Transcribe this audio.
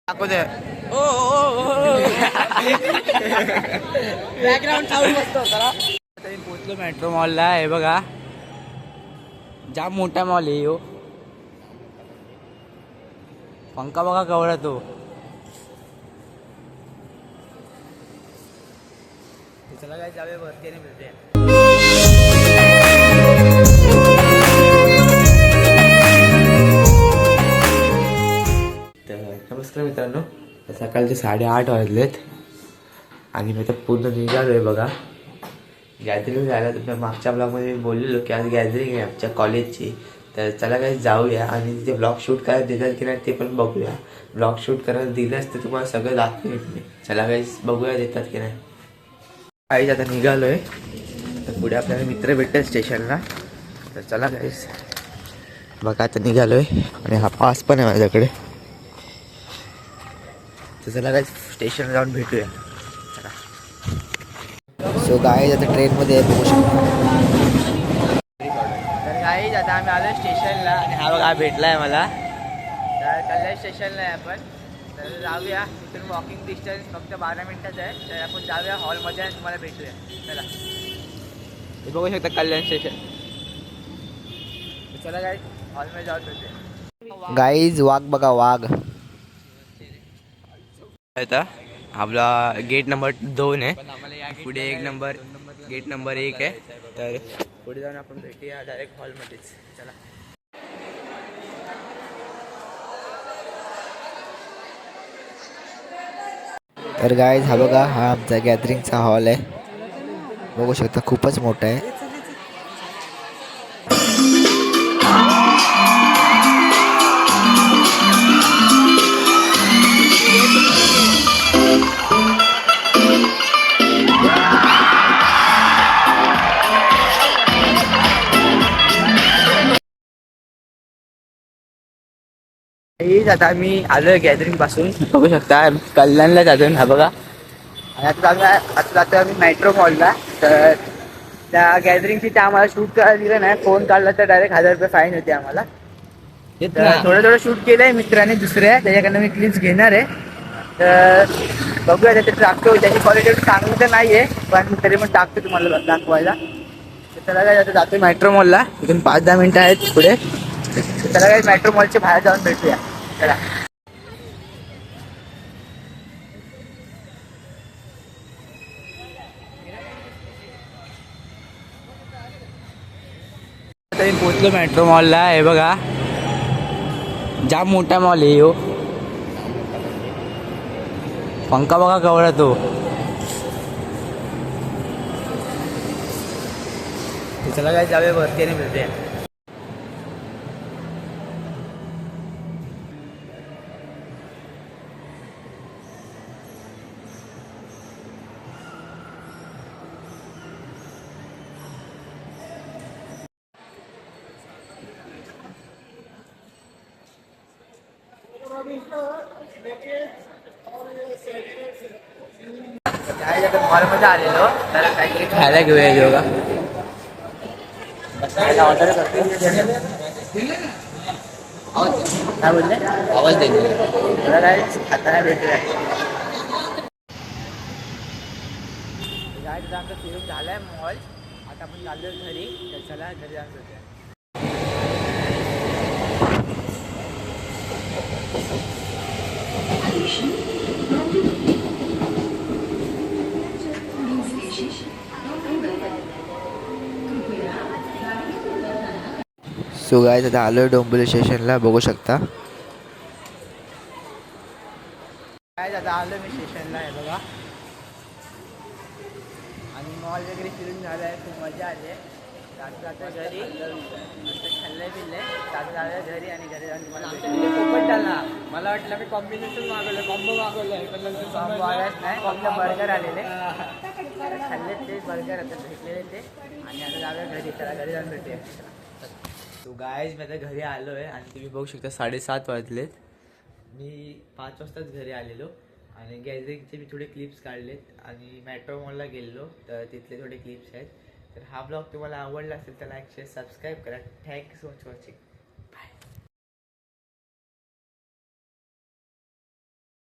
दाखव दे. Background sound बसतो जरा. पोचलो मेट्रो मॉलला. आहे बघा, जाम मोठा मॉल आहे यो. पंखा बघा कवडा तो. चला काय जाऊया वरती आणि भेटूया. नमस्कार मित्रांनो, सकाळचे 8:30 वाजलेत आणि मी आता पूर्ण निघालो आहे बघा गॅदरिंग जायला. तर मागच्या ब्लॉगमध्ये मी बोललेलो की आज गॅदरिंग आहे आमच्या कॉलेजची. तर चला काही जाऊया आणि तिथे ब्लॉग शूट करायला देतात की नाही ते पण बघूया. ब्लॉग शूट करायला दिलंच तर तुम्हाला सगळं दाखवेल मी. चला काही बघूया देतात की नाही. काहीच आता निघालो आहे. तर पुढे आपल्याला मित्र भेटतात स्टेशनला. तर चला काहीच बघा आता निघालो आहे आणि हा पास पण आहे माझ्याकडे. तर चला काय स्टेशनला जाऊन भेटूया. चला. सो गाईज आता ट्रेनमध्ये बघू शकतो. तर गाईज आता आम्ही आलो स्टेशनला आणि हा बघा भेटला आहे मला. तर कल्याण स्टेशनला आहे आपण. तर जाऊया. इथून वॉकिंग डिस्टन्स फक्त 12 मिनिटाचं आहे. तर आपण जाऊया हॉलमध्ये आणि तुम्हाला भेटूया. चला. हे बघू शकता कल्याण स्टेशन. चला गाईज हॉलमध्ये जाऊन भेटूया. गाईज वाघ बघा वाघ. आता आपला गेट नंबर 2 आहे. पुढे गेट नंबर 1 आहे. तर पुढे जाऊन आपण भेटूया डायरेक्ट हॉलमध्येच. चला. तर गाईज हा बघा, हा आमचा गॅदरिंगचा हॉल आहे. बघू शकता खूपच मोठा आहे. आता मी आलोय गॅदरिंग पासून. बघू शकता कल्याणला जातो हा बघा. आणि आता जातो आम्ही मेट्रो मॉलला. तर त्या गॅदरिंगची त्या आम्हाला शूट करायला दिलं नाही. फोन काढला तर डायरेक्ट 1000 रुपये फाईन होते आम्हाला. थोडं शूट केलंय मित्राने दुसऱ्या, त्याच्याकडनं मी क्लिप्स घेणार आहे. तर बघूया त्याच्यात टाकतो. त्याची क्वालिटी चांगली तर नाही आहे पण तरी पण टाकतो तुम्हाला दाखवायला. तर त्याला काय आता जातो मेट्रो मॉलला. इथून 5-10 मिनिटं आहेत पुढे. त्याला काही मेट्रो मॉलच्या बाहेर जाऊन भेटूया. चला. तरी पोचलो मेट्रो मॉलला. आहे बघा, जाम मोठा मॉल आहे यो. पंखा बघा कवडा तो. चला काय जाऊया वरती आणि भेटूया. मॉलमध्ये आलेलो तर काहीतरी खायला घेऊया योगा. ऑर्डर करतो. काय बोलले? आवाज दे. मला काय आता भेटूया. काय आमचं फिरून झालाय मॉल. आता आपण चाललो घरी. तर चला घरी जाऊन भेटूया. सो गाईज आता आलो डोंबिवली स्टेशनला. बघू शकता काय आता आलो मी स्टेशनला. आहे बघा आणि मॉल वगैरे फिरून झालं आहे. खूप मजा आली आहे. जातो घरी खाल्लंय पिल्लंय. जातो घरी आणि घरी जाऊन तुम्हाला मला वाटलं मी कॉम्बिनेशन मागवलं, कॉम्बो मागवलं पण नंतर कॉम्बो आलाच नाही. फक्त बर्गर आलेले खाल्ले ते बर्गर आता भेटलेले ते. आणि आता जाऊया घरी. त्याला घरी जाऊन भेटूया. तो गायज मी आता घरी आलो आहे आणि तुम्ही बघू शकता 7:30 वाजलेत. मी 5 वाजताच घरी आलेलो आणि गॅदरिंगचे मी थोडे क्लिप्स काढलेत आणि मेट्रो मॉलला गेलेलो तर तिथले थोडे क्लिप्स आहेत. तर हा ब्लॉग तुम्हाला आवडला असेल तर लाईक शेअर सबस्क्राईब करा. Thank you so much watching.